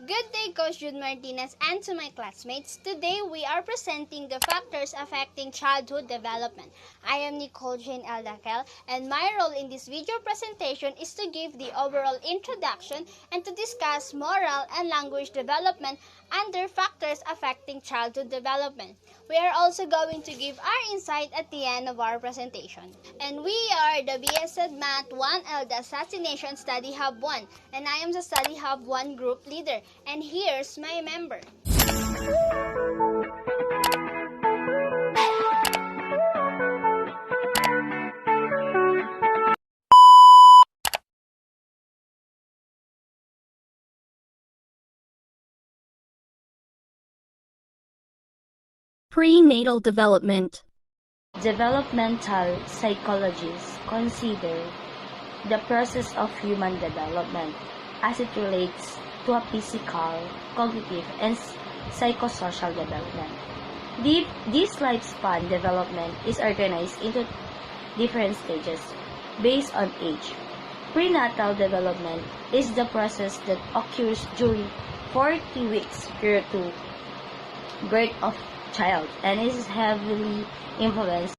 Good day, Coach Jude Martinez, and to my classmates. Today, we are presenting the factors affecting childhood development. I am NICOLLE DAQUEL, and my role in this video presentation is to give the overall introduction and to discuss moral and language development under factors affecting childhood development. We are also going to give our insight at the end of our presentation. And we are the Bsed Math 1L, the Assassination Study Hub 1, and I am the Study Hub 1 group leader. And here's my member. Prenatal development. Developmental psychologists consider the process of human development as it relates to a physical, cognitive, and psychosocial development. This lifespan development is organized into different stages based on age. Prenatal development is the process that occurs during 40 weeks prior to birth of child and is heavily influenced.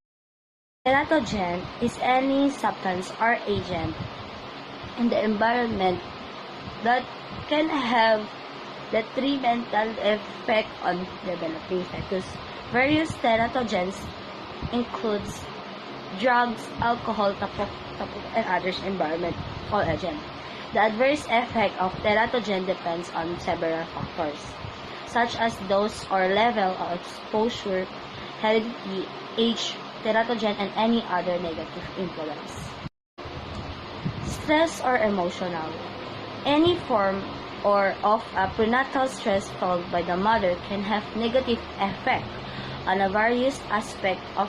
Teratogen is any substance or agent in the environment that can have detrimental effect on developing fetus. Various teratogens includes drugs, alcohol, tapok, and others environmental agents. The adverse effect of teratogen depends on several factors, such as dose or level of exposure, heredity, age, teratogen, and any other negative influence. Stress or emotional. Any form of a prenatal stress felt by the mother can have negative effect on a various aspects of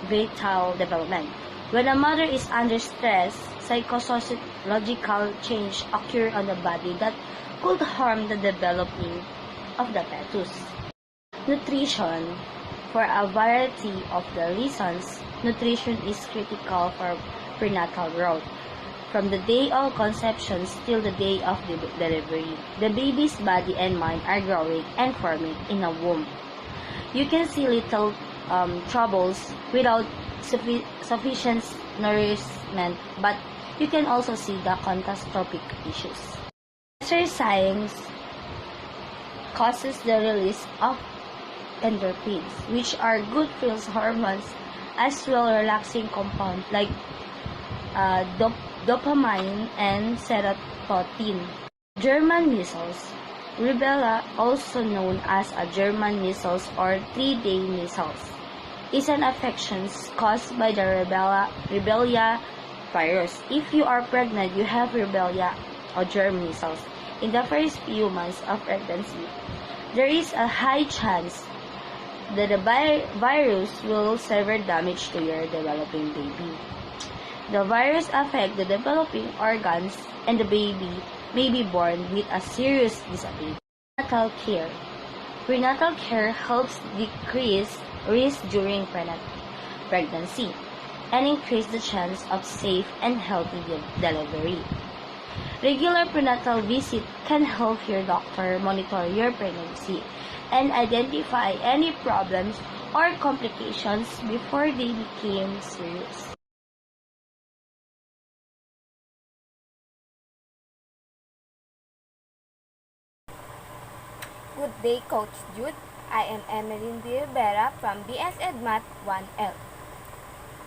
fetal development. When a mother is under stress, psychological change occur on the body that could harm the developing of the fetus. Nutrition. For a variety of the reasons, nutrition is critical for prenatal growth. From the day of conception till the day of delivery, the baby's body and mind are growing and forming in a womb. You can see little troubles without sufficient nourishment, but you can also see the catastrophic issues. Exercise causes the release of endorphins, which are good feels hormones, as well relaxing compounds like dopamine and serotonin. German measles. Rubella, also known as a German measles or 3-day measles, is an infection caused by the Rubella virus. If you are pregnant, you have Rubella or germ measles in the first few months of pregnancy. There is a high chance that the virus will severe damage to your developing baby. The virus affects the developing organs and the baby may be born with a serious disability. Prenatal care. Prenatal care helps decrease risk during pregnancy and increase the chance of safe and healthy delivery. Regular prenatal visit can help your doctor monitor your pregnancy and identify any problems or complications before they became serious. Good day, Coach Jude. I am EMYLYN RIVERA from Bsed Math 1L.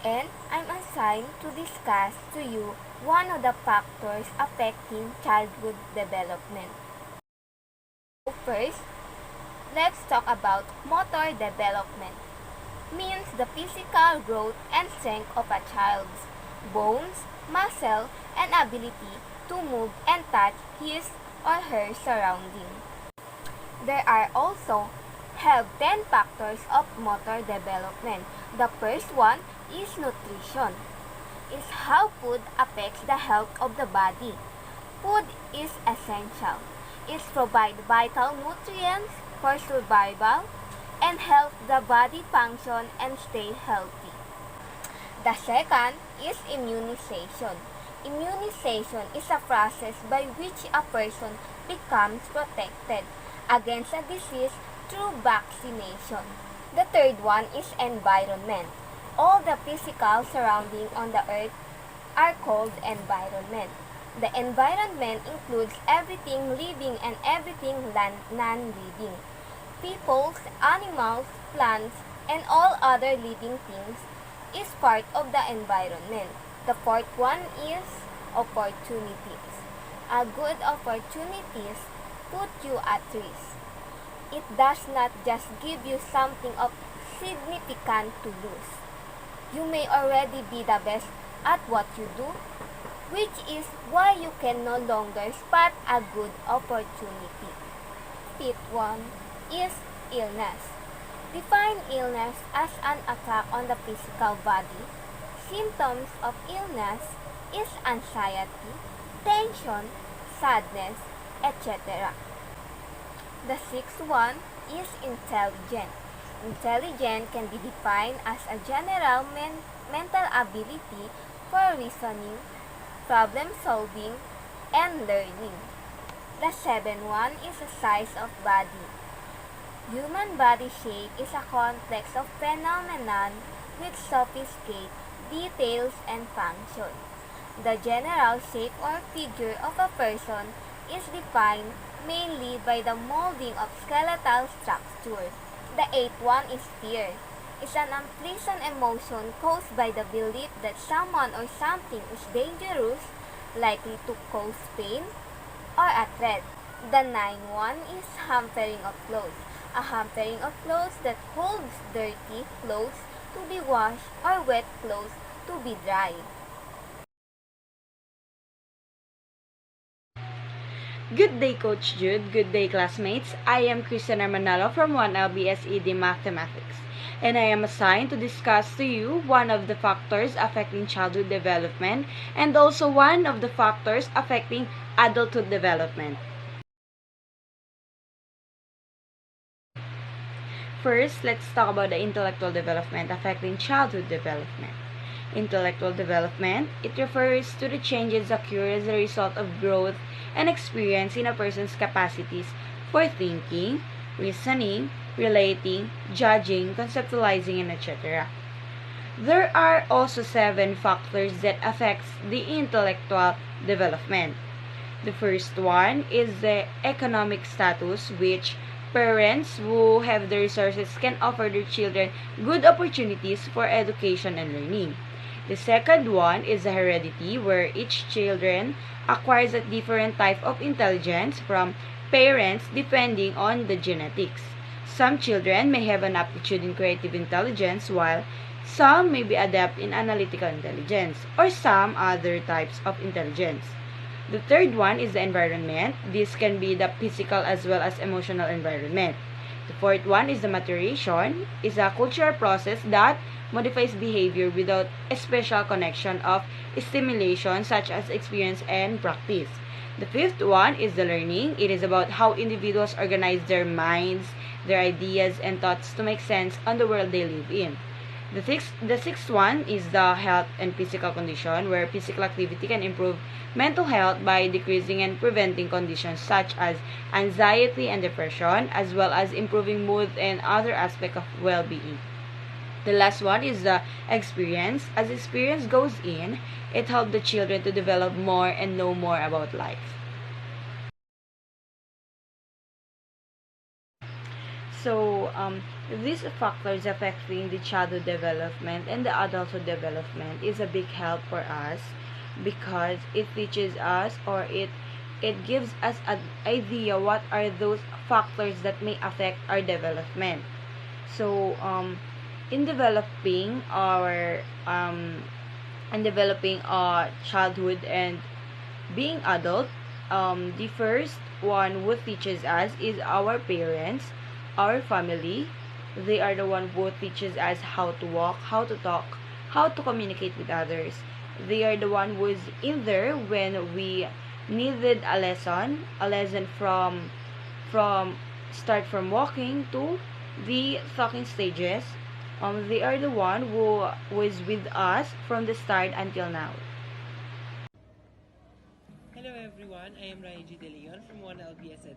And I'm assigned to discuss to you one of the factors affecting childhood development. So first, let's talk about motor development. Means the physical growth and strength of a child's bones, muscle, and ability to move and touch his or her surroundings. There are also 10 factors of motor development. The first one is nutrition. It's how food affects the health of the body. Food is essential. It provides vital nutrients for survival and help the body function and stay healthy. The second is immunization. Immunization is a process by which a person becomes protected against a disease through vaccination. The third one is environment. All the physical surroundings on the earth are called environment. The environment includes everything living and everything non-living. People, animals, plants, and all other living things is part of the environment. The fourth one is opportunities. A good opportunities put you at risk. It does not just give you something of significant to lose. You may already be the best at what you do, which is why you can no longer spot a good opportunity. Fifth one is illness. Define illness as an attack on the physical body. Symptoms of illness is anxiety, tension, sadness, etc. The sixth one is intelligent. Intelligent can be defined as a general mental ability for reasoning, problem solving, and learning. The seventh one is the size of body. Human body shape is a complex of phenomenon with sophisticated details and function. The general shape or figure of a person is defined mainly by the molding of skeletal structure. The eighth one is fear. It's an unpleasant emotion caused by the belief that someone or something is dangerous, likely to cause pain, or a threat. The ninth one is hampering of clothes. A hampering of clothes that holds dirty clothes to be washed or wet clothes to be dry. Good day, Coach Jude. Good day, classmates. I am Christina MANALO from 1L Bsed Mathematics, and I am assigned to discuss to you one of the factors affecting childhood development and also one of the factors affecting adulthood development. First, let's talk about the intellectual development affecting childhood development. Intellectual development, it refers to the changes occur as a result of growth and experience in a person's capacities for thinking, reasoning, relating, judging, conceptualizing, and etc. There are also 7 factors that affects the intellectual development. The first one is the economic status, which parents who have the resources can offer their children good opportunities for education and learning. The second one is the heredity, where each children acquires a different type of intelligence from parents depending on the genetics. Some children may have an aptitude in creative intelligence, while some may be adept in analytical intelligence, or some other types of intelligence. The third one is the environment. This can be the physical as well as emotional environment. The fourth one is the maturation. It's a cultural process that modifies behavior without a special connection of stimulation such as experience and practice. The fifth one is the learning. It is about how individuals organize their minds, their ideas, and thoughts to make sense on the world they live in. The sixth one is the health and physical condition, where physical activity can improve mental health by decreasing and preventing conditions such as anxiety and depression, as well as improving mood and other aspects of well-being. The last one is the experience. As experience goes in, it helps the children to develop more and know more about life. So, these factors affecting the childhood development and the adulthood development is a big help for us because it teaches us, or it gives us an idea what are those factors that may affect our development. So, in developing our childhood and being adult, the first one who teaches us is our parents, our family. They are the one who teaches us how to walk, how to talk, how to communicate with others. They are the one who is in there when we needed a lesson from start from walking to the talking stages. They are the one who was with us from the start until now. everyone, I am DELEON from Bsed.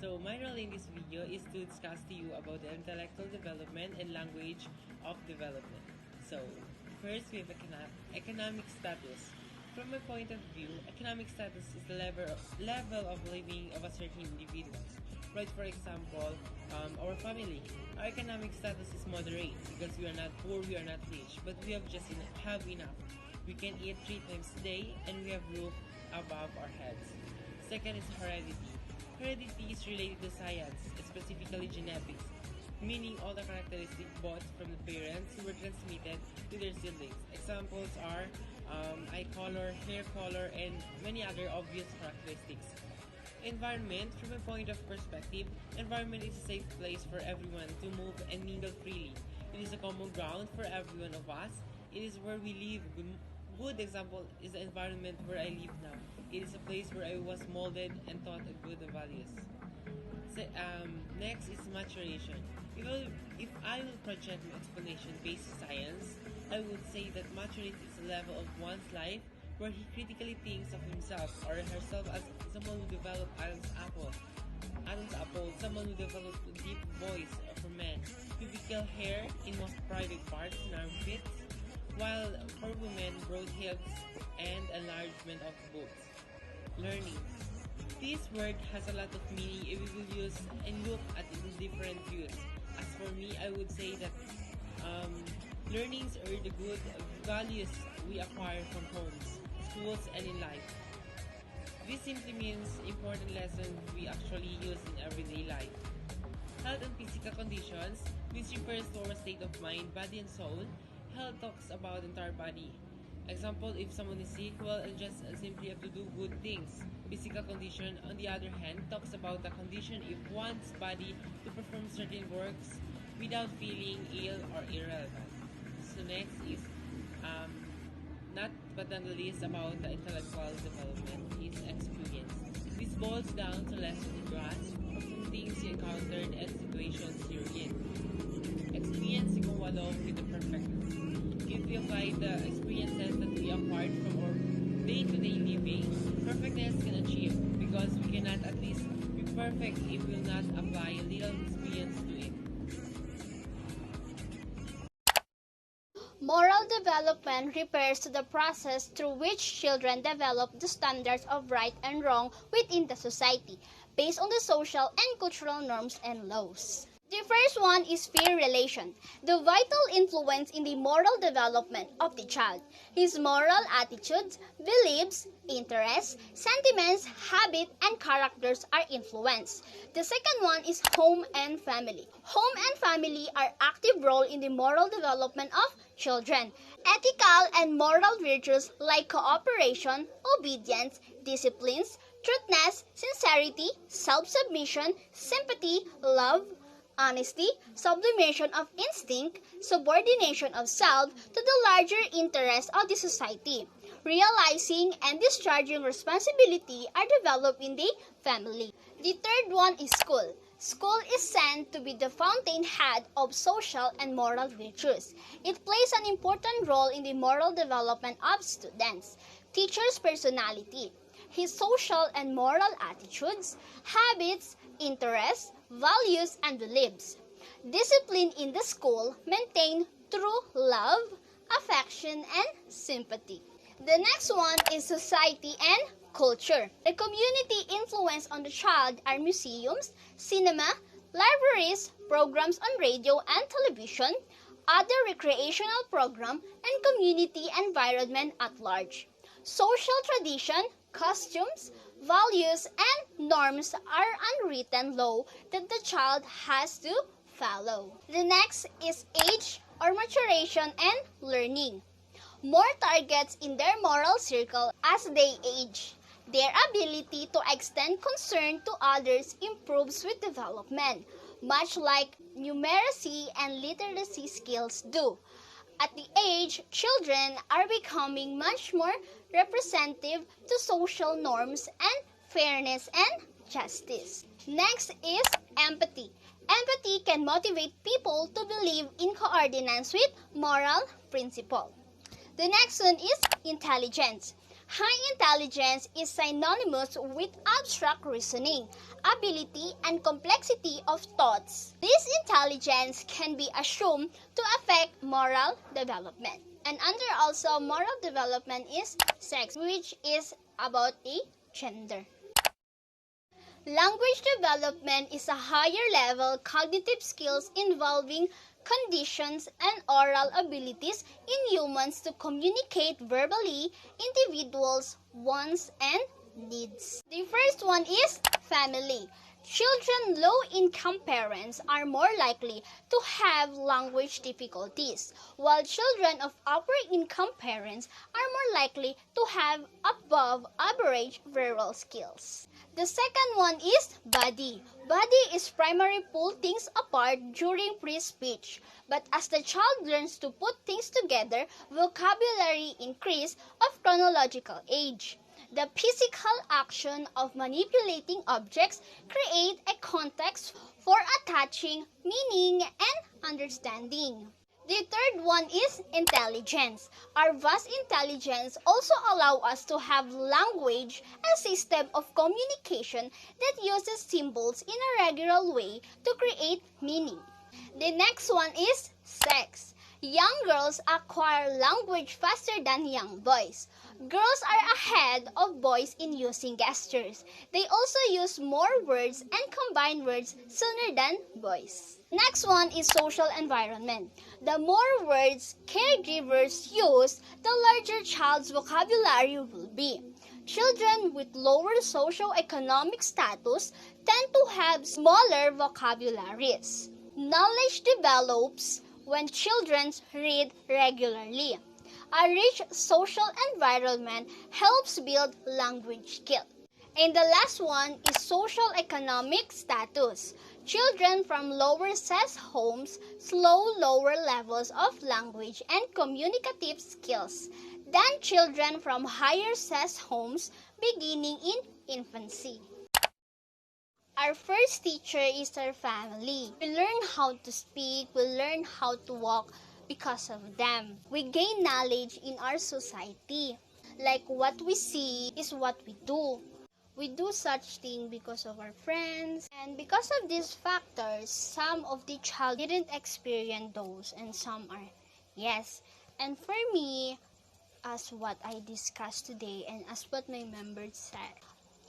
So my role in this video is to discuss to you about the intellectual development and language of development. So first we have economic status. From my point of view, economic status is the level of living of a certain individual. Right, for example, our family. Our economic status is moderate because we are not poor, we are not rich, but we have just have enough. We can eat 3 times a day and we have roof above our heads. Second is heredity. Heredity is related to science, specifically genetics, meaning all the characteristics bought from the parents who were transmitted to their siblings. Examples are eye color, hair color, and many other obvious characteristics. Environment, from a point of perspective, environment is a safe place for everyone to move and mingle freely. It is a common ground for every one of us. It is where we live. Good example is the environment where I live now. It is a place where I was molded and taught good values. Next is maturation. If I will project my explanation based on science, I would say that maturity is a level of one's life where he critically thinks of himself or herself as someone who developed Adam's apple, someone who developed a deep voice for men, pubical hair in most private parts and armpits, while for women, broad hips and enlargement of boobs. Learning. This word has a lot of meaning if we will use and look at it in different views. As for me, I would say that learnings are the good values we acquire from homes, schools, and in life. This simply means important lessons we actually use in everyday life. Health and physical conditions. This refers to our state of mind, body, and soul. Health talks about entire body. Example, if someone is sick, well, and just simply have to do good things. Physical condition, on the other hand, talks about the condition if one's body to perform certain works without feeling ill or irrelevant. So next is not but not the least about the intellectual development is experience. This boils down to lessons you grasp from things you encountered and situations you're in. Experience you go along with the perfectness. If we apply the experiences that we acquired from our day-to-day living, perfectness can achieve because we cannot at least be perfect if we will not apply a little experience to it. Moral development refers to the process through which children develop the standards of right and wrong within the society, based on the social and cultural norms and laws. The first one is peer relation, the vital influence in the moral development of the child. His moral attitudes, beliefs, interests, sentiments, habits, and characters are influenced. The second one is home and family. Home and family are active role in the moral development of children. Ethical and moral virtues like cooperation, obedience, disciplines, truthness, sincerity, self-submission, sympathy, love, honesty, sublimation of instinct, subordination of self to the larger interests of the society. Realizing and discharging responsibility are developed in the family. The third one is school. School is said to be the fountainhead of social and moral virtues. It plays an important role in the moral development of students. Teacher's personality, his social and moral attitudes, habits, interests, values, and beliefs. Discipline in the school maintained through love, affection, and sympathy. The next one is society and culture. The community influence on the child are museums, cinema, libraries, programs on radio and television, other recreational programs, and community environment at large. Social tradition, costumes, values, and norms are unwritten law that the child has to follow. The next is age or maturation and learning. More targets in their moral circle as they age. Their ability to extend concern to others improves with development, much like numeracy and literacy skills do. At the age, children are becoming much more representative to social norms and fairness and justice. Next is empathy. Empathy can motivate people to believe in coordinates with moral principle. The next one is intelligence. High intelligence is synonymous with abstract reasoning, ability, and complexity of thoughts. This intelligence can be assumed to affect moral development. And under also moral development is sex, which is about a gender. Language development is a higher level cognitive skills involving conditions and oral abilities in humans to communicate verbally individuals' wants and needs. The first one is family. Children low-income parents are more likely to have language difficulties, while children of upper-income parents are more likely to have above-average verbal skills. The second one is body. Body is primarily pull things apart during pre-speech, but as the child learns to put things together, vocabulary increase of chronological age. The physical action of manipulating objects create a context for attaching meaning and understanding. The third one is intelligence. Our vast intelligence also allows us to have language, a system of communication that uses symbols in a regular way to create meaning. The next one is sex. Young girls acquire language faster than young boys. Girls are ahead of boys in using gestures. They also use more words and combine words sooner than boys. Next one is social environment. The more words caregivers use, the larger child's vocabulary will be. Children with lower socioeconomic status tend to have smaller vocabularies. Knowledge develops when children read regularly. A rich social environment helps build language skills. And the last one is social economic status. Children from lower SES homes slow lower levels of language and communicative skills than children from higher SES homes beginning in infancy. Our first teacher is our family. We learn how to speak, we learn how to walk because of them. We gain knowledge in our society. Like what we see is what we do. We do such thing because of our friends. And because of these factors, some of the child didn't experience those and some are yes. And for me, as what I discussed today and as what my members said,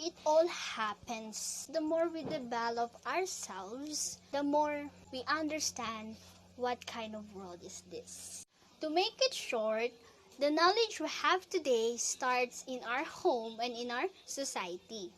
it all happens. The more we develop ourselves, the more we understand what kind of world is this. To make it short, the knowledge we have today starts in our home and in our society.